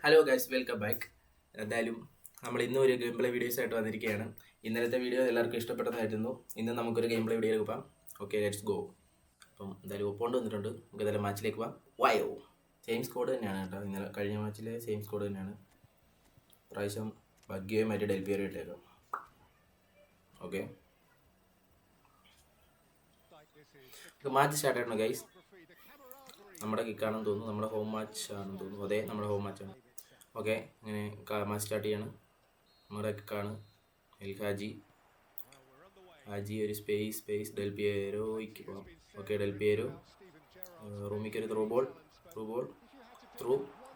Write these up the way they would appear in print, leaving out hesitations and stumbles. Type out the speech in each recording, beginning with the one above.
Hello guys, welcome back. എന്തായാലും നമ്മൾ ഇന്നും ഒരു ഗെയിം പ്ലേ വീഡിയോസ് ആയിട്ട് വന്നിരിക്കുകയാണ്. ഇന്നലത്തെ വീഡിയോ എല്ലാവർക്കും ഇഷ്ടപ്പെട്ടതായിരുന്നു. ഇന്ന് നമുക്കൊരു ഗെയിം പ്ലേ വീഡിയോ പോകാം. Okay, let's go. അപ്പം എന്തായാലും ഒപ്പോണ്ട് വന്നിട്ടുണ്ട്. നമുക്ക് എന്തായാലും മാച്ചിലേക്ക് പോകാം. വായോ, സെയിം സ്കോഡ് തന്നെയാണ് കേട്ടോ. ഇന്നലെ കഴിഞ്ഞ മാച്ചിലെ സെയിം സ്കോഡ് തന്നെയാണ്. പ്രാവശ്യം ഭാഗ്യവുമായിട്ട് ഡെൽപിയർ ഇട്ടേക്കാം. ഓക്കെ, മാച്ച് സ്റ്റാർട്ട് ആയിരുന്നു ഗൈസ്. നമ്മുടെ കിക്കാണെന്ന് തോന്നുന്നു, നമ്മുടെ ഹോം മാച്ച് ആണെന്ന് തോന്നുന്നു. അതെ, നമ്മുടെ ഹോം മാച്ചാണ്. ഓക്കെ, ഇങ്ങനെ മാച്ച് സ്റ്റാർട്ട് ചെയ്യാണ്. നമ്മുടെ കിക്കാണ് എൽ ഹാജി ഒരു സ്പേസ് ഡെൽപിയേരോയ്ക്ക് പോകാം. ഓക്കെ, ഡെൽപിയേരോ റൂമിക്ക് ഒരു ത്രൂ ബോൾ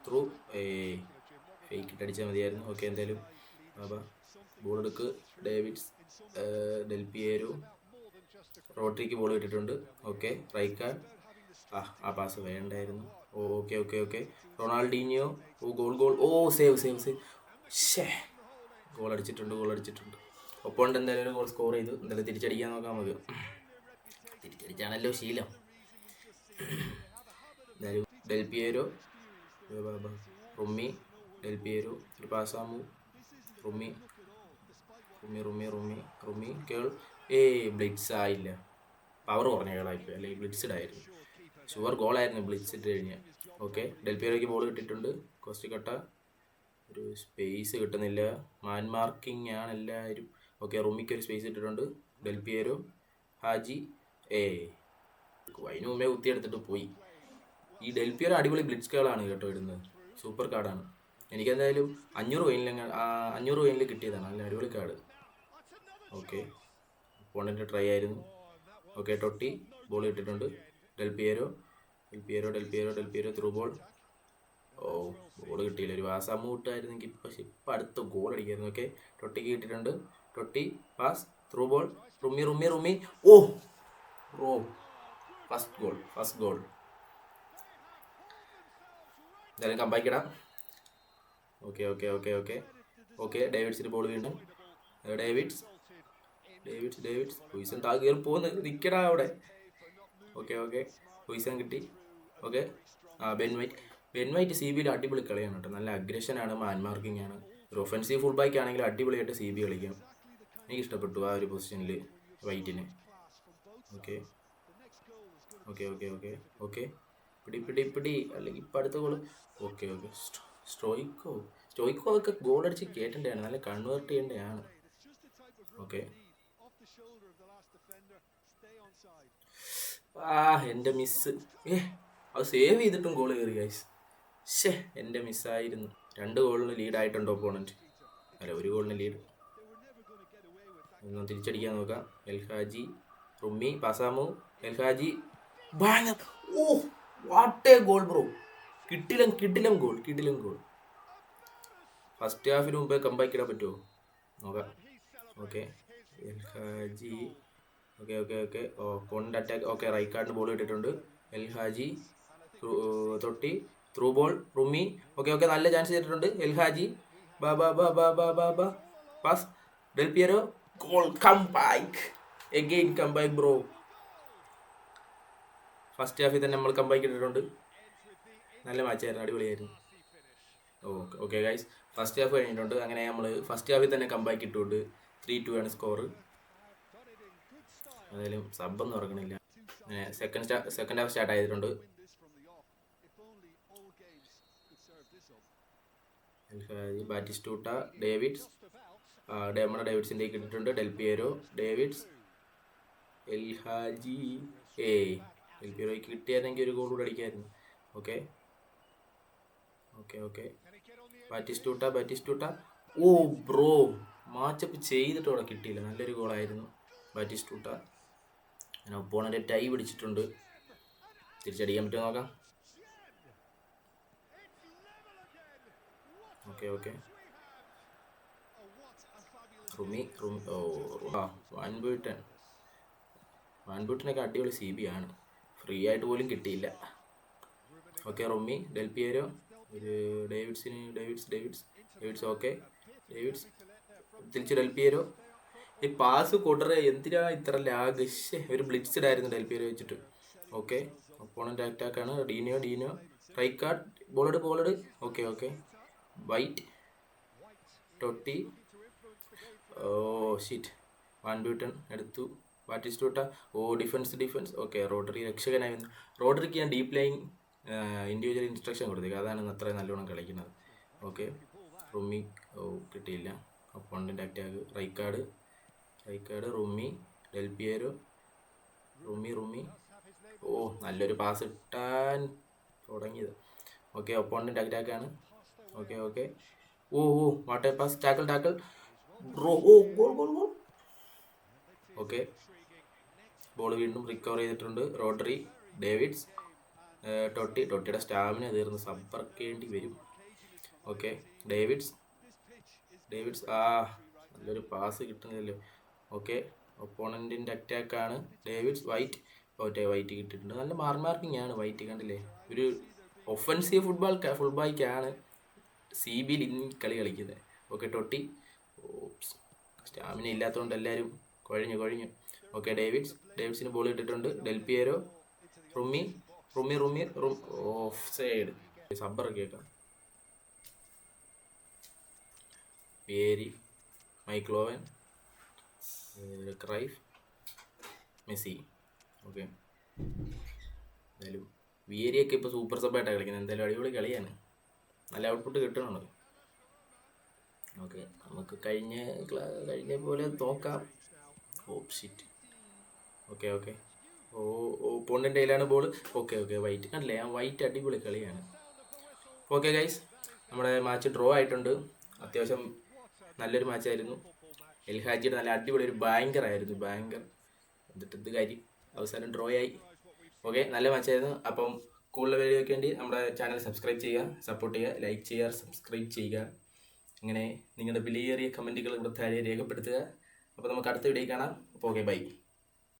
ത്രൂ ഫേക്ക് ഇട്ടടിച്ചാൽ മതിയായിരുന്നു. ഓക്കെ, എന്തായാലും ബാബാ ബോൾ എടുക്ക്. ഡേവിഡ്സ് ഡെൽപിയേരോ റോട്രിക്ക് ബോൾ കിട്ടിയിട്ടുണ്ട്. ഓക്കെ, റൈക്കാർഡ് ആ പാസ് വേണ്ടായിരുന്നു. ഓക്കെ റൊണാൾഡീനിയോ ഗോൾ സേവ് ഷേ ഗോൾ അടിച്ചിട്ടുണ്ട്. ഒപ്പോണ്ട് എന്തായാലും ഒരു ഗോൾ സ്കോർ ചെയ്തു. എന്തായാലും തിരിച്ചടിക്കാൻ നോക്കാം നമുക്ക്. തിരിച്ചടിച്ചാണല്ലോ ശീലം. എന്തായാലും ഡെൽപിയേരോ റുമ്മി ഡെൽപിയേരോ ഒരു പാസാമു റുമ്മി കേൾ ബ്ലിറ്റ്സ് ആയില്ല. പവർ കുറഞ്ഞ കേളായിപ്പോയി, അല്ലെങ്കിൽ ബ്ലിറ്റ്സ്ഡ് ആയിരുന്നു. ഷുവർ ഗോളായിരുന്നു ബ്ലിറ്റ്സ് ഇട്ട് കഴിഞ്ഞാൽ. ഓക്കെ, ഡെൽപിയേരോയ്ക്ക് ബോൾ കിട്ടിയിട്ടുണ്ട്. കോസ്റ്റിക്കട്ട ഒരു സ്പേസ് കിട്ടുന്നില്ല. മാൻ മാർക്കിംഗ് ആണ് എല്ലാവരും. ഓക്കെ, റുമിക്ക് ഒരു സ്പേസ് ഇട്ടിട്ടുണ്ട്. ഡെൽപിയേരോ ഹാജി അതിന് മുമ്പേ കുത്തിയെടുത്തിട്ട് പോയി. ഈ ഡെൽപിയേരോ അടിപൊളി ബ്ലിറ്റ്സ് കാർഡാണ് കേട്ടോ ഇടുന്നത്. സൂപ്പർ കാർഡാണ്. എനിക്കെന്തായാലും 500 കോയിനിൽ കിട്ടിയതാണ്. നല്ല അടിപൊളി കാർഡ്. ഓക്കെ, ഓപ്പോണൻ്റ് ട്രൈ ആയിരുന്നു. ഓക്കെ, ടൊട്ടി ബോൾ കിട്ടിയിട്ടുണ്ട്. ഡെൽപിയേരോ ത്രൂ ബോൾ. ബോൾ കിട്ടിയില്ല. ഒരു വാസാമു കിട്ടായിരുന്നെങ്കിൽ ഇപ്പം അടുത്ത ഗോൾ അടിക്കായിരുന്നു. ഓക്കെ, ടൊട്ടിക്ക് കിട്ടിയിട്ടുണ്ട്. ടൊട്ടി പാസ് ത്രൂ ബോൾ റുമ്മി ഫസ്റ്റ് ഗോൾ. എന്തായാലും കമ്പാക്കിടാം. ഓക്കെ ഡേവിഡ്സിന് ബോൾ വീണ്ടും. ഡേവിഡ്സ് ഹുയിസൻ കയറി പോകുന്നത് നിൽക്കടാ അവിടെ. ഓക്കെ ഹുയിസൻ കിട്ടി. ഓക്കെ, ബെൻ വൈറ്റ് സി ബിയിൽ അടിപൊളി കളിയാണ് കേട്ടോ. നല്ല അഗ്രഷനാണ്, മാൻ മാർക്കിംഗ് ആണ്. ഒരു ഒഫൻസീവ് ഫുൾ ബാക്ക് ആണെങ്കിൽ അടിപൊളിയായിട്ട് സി ബി കളിക്കാം. എനിക്ക് ഇഷ്ടപ്പെട്ടു ആ ഒരു പൊസിഷനിൽ വൈറ്റിന്. ഓക്കെ പിടി അല്ലെങ്കിൽ ഇപ്പം അടുത്ത ഗോൾ. ഓക്കെ സ്റ്റോയിക്കോ ഒക്കെ ഗോൾ അടിച്ച് കയറ്റേണ്ടതാണ്, നല്ല കൺവേർട്ട് ചെയ്യേണ്ടതാണ്. ഓക്കെ, എൻ്റെ മിസ്. അത് സേവ് ചെയ്തിട്ടും ഗോൾ കയറി ഗൈസ്. എൻ്റെ മിസ്സായിരുന്നു. 2 ഗോളിന് ലീഡായിട്ടുണ്ട് ഓപ്പോണൻറ്റ്. അല്ല, 1 ഗോളിന് ലീഡ്. ഒന്ന് തിരിച്ചടിക്കാൻ നോക്കാം. എൽ ഹാജി റുമ്മി പാസാമു El Hadji what a goal bro. കിടിലം ഗോൾ. ഫസ്റ്റ് ഹാഫിന് മുമ്പേ കമ്പാക്ക് ഇടാൻ പറ്റുമോ നോക്കാം. ഓക്കെ, എൽ ഹാജി ഓക്കെ പോണ്ട് അറ്റാക്ക്. ഓക്കെ, റൈക്കാർഡിന് ബോൾ കിട്ടിയിട്ടുണ്ട്. El Hadji Totti through ball റുമ്മി. ഓക്കെ നല്ല ചാൻസ് ചെയ്തിട്ടുണ്ട്. El Hadji pass Del Piero goal. Comeback bro. First ഹാഫിൽ തന്നെ നമ്മൾ കമ്പാക്ക് ഇട്ടിട്ടുണ്ട്. നല്ല മാച്ചായിരുന്നു, അടിപൊളിയായിരുന്നു. ഓക്കെ ഗൈസ്, ഫസ്റ്റ് ഹാഫ് കഴിഞ്ഞിട്ടുണ്ട്. അങ്ങനെ നമ്മൾ ഫസ്റ്റ് ഹാഫിൽ തന്നെ കമ്പാക്ക് ഇട്ടുകൊണ്ട് 3-2 ആണ് സ്കോർ. ഏതായാലും സബ്ബൊന്നും ഇറങ്ങണില്ല. സെക്കൻഡ് ഹാഫ് സ്റ്റാർട്ട് ആയിട്ടുണ്ട്. ബാറ്റിസ്റ്റൂട്ട ഡേവിഡ്സ് നമ്മുടെ ഡേവിഡ്സിൻ്റെ കിട്ടിയിട്ടുണ്ട്. ഡെൽപിയേരോ ഡേവിഡ്സ് എൽ ഹാജി ഡെൽപിയേരോയ്ക്ക് കിട്ടിയായിരുന്നെങ്കിൽ ഒരു ഗോൾ കൂടെ അടിക്കായിരുന്നു. ഓക്കെ ബാറ്റിസ്റ്റൂട്ട ബ്രോ മാച്ചപ്പ് ചെയ്തിട്ട് അവിടെ കിട്ടിയില്ല. നല്ലൊരു ഗോളായിരുന്നു ബാറ്റിസ്റ്റൂട്ട. അങ്ങനെ ഒപ്പോണൻ്റെ ടൈ പിടിച്ചിട്ടുണ്ട്. തിരിച്ചടിക്കാൻ പറ്റുമോ നോക്കാം. ഓക്കെ റുമി വാൻബൂട്ടനൊക്കെ അടിപൊളി സി ബി ആണ്. ഫ്രീ ആയിട്ട് പോലും കിട്ടിയില്ല. ഓക്കെ, റുമ്മി ഡെൽപിയേരോ ഒരു ഡേവിഡ്സ് ഓക്കെ ഡേവിഡ്സ് തിരിച്ച് ഡെൽപിയേരോ. ഈ പാസ് കൊടുറേ എന്തിനാ ഇത്ര ലാഗ്. ഒരു ബ്ലിറ്റ്സ്ഡ് ആയിരുന്നു ഡെൽപിയേരോ വെച്ചിട്ട്. ഓക്കെ, ഒപ്പോണൻ്റ് അറ്റാക്കാണ്. ഡീനിയോ റൈക്കാർഡ് ബോളഡ്. ഓക്കെ വൈറ്റ്, Totti. Oh shit, van Buyten എടുത്തു. ബാറ്റിസ്റ്റൂട്ട. Oh defence. ഓക്കെ, റോഡറി രക്ഷകനായി വന്നു. റോഡറിക്ക് ഞാൻ ഡീപ്പ് ലൈൻ ഇൻഡിവിജ്വൽ ഇൻസ്ട്രക്ഷൻ കൊടുത്തേക്ക്, അതാണ് അത്ര നല്ലോണം കളിക്കുന്നത്. ഓക്കെ, റുമ്മി. ഓ കിട്ടിയില്ല. Opponent attack. റൈക്കാർഡ്, റുമ്മി, ഡെൽപിയേരോ, റുമ്മി. ഓ നല്ലൊരു പാസ് ഇട്ടാൻ തുടങ്ങിയത്. ഓക്കെ, ഒപ്പോണൻ്റ് അറ്റാക്കാണ്. Okay. Oh what a pass. Tackle. Oh goal. Okay, ball വീണ്ടും റിക്കവർ ചെയ്തിട്ടുണ്ട്. റോഡറി, ഡേവിഡ്സ്, ടൊട്ടിയുടെ സ്റ്റാമിന തീർന്ന് സമ്പർക്കേണ്ടി വരും. Okay, Davids. നല്ലൊരു പാസ് കിട്ടുന്നില്ലല്ലോ. ഓക്കെ, ഒപ്പോണൻറ്റിൻ്റെ അറ്റാക്കാണ്. ഡേവിഡ്സ്, വൈറ്റ് കിട്ടിയിട്ടുണ്ട്. നല്ല മാർക്കിംഗ് ആണ് വൈറ്റ്, കണ്ടില്ലേ. ഒരു ഒഫൻസീവ് ഫുൾ ബാക്കാണ് CBയിൽ ഇന്ന് കളിക്കുന്നത്. Okay, tutti. സ്റ്റാമിന ഇല്ലാത്തതുകൊണ്ട് എല്ലാവരും കുഴഞ്ഞു. ഓക്കെ, ഡേവിഡ്സിന് ബോൾ ഇട്ടിട്ടുണ്ട്. ഡെൽപിയേരോ, റുമ്മി. Offside. സബ്ബർ കേൾക്കാം. വിയേരി, മൈക്ലോവൻ, ക്രൈഫ്, മെസ്സി. ഓക്കെ, എന്തായാലും വിയേരിയൊക്കെ ഇപ്പോൾ സൂപ്പർ സബ്ബായിട്ടാണ് കളിക്കുന്നത്. എന്തായാലും അടിപൊളി കളിയാണ്, നല്ല ഔട്ട്പുട്ട് കിട്ടണുണ്ട്. ഓക്കെ, നമുക്ക് കഴിഞ്ഞ പോലെ നോക്കാം. ഷിറ്റ്. ഓക്കെ. ഓപ്പോണൻ്റ് കയ്യിലാണ് ബോൾ. ഓക്കെ, വൈറ്റ് കണ്ടില്ലേ, ആ വൈറ്റ് അടിപൊളി കളിയാണ്. ഓക്കെ ഗൈസ്, നമ്മുടെ മാച്ച് ഡ്രോ ആയിട്ടുണ്ട്. അത്യാവശ്യം നല്ലൊരു മാച്ചായിരുന്നു. എൽഹാജിയുടെ നല്ല അടിപൊളി ഒരു ബാങ്കർ എന്നിട്ട് കാര്യം അവസാനം ഡ്രോ ആയി. ഓക്കെ, നല്ല മാച്ചായിരുന്നു. അപ്പം കൂടുതൽ വീഡിയോയ്ക്ക് വേണ്ടി നമ്മുടെ ചാനൽ സബ്സ്ക്രൈബ് ചെയ്യുക, സപ്പോർട്ട് ചെയ്യുക, ലൈക്ക് ചെയ്യുക, സബ്സ്ക്രൈബ് ചെയ്യുക. ഇങ്ങനെ നിങ്ങളുടെ വിലയേറിയ കമൻറ്റുകൾ ഇവിടെ താഴെ രേഖപ്പെടുത്തുക. അപ്പോൾ നമുക്ക് അടുത്ത വീഡിയോ കാണാം. അപ്പോൾ ഓക്കെ, ബൈ.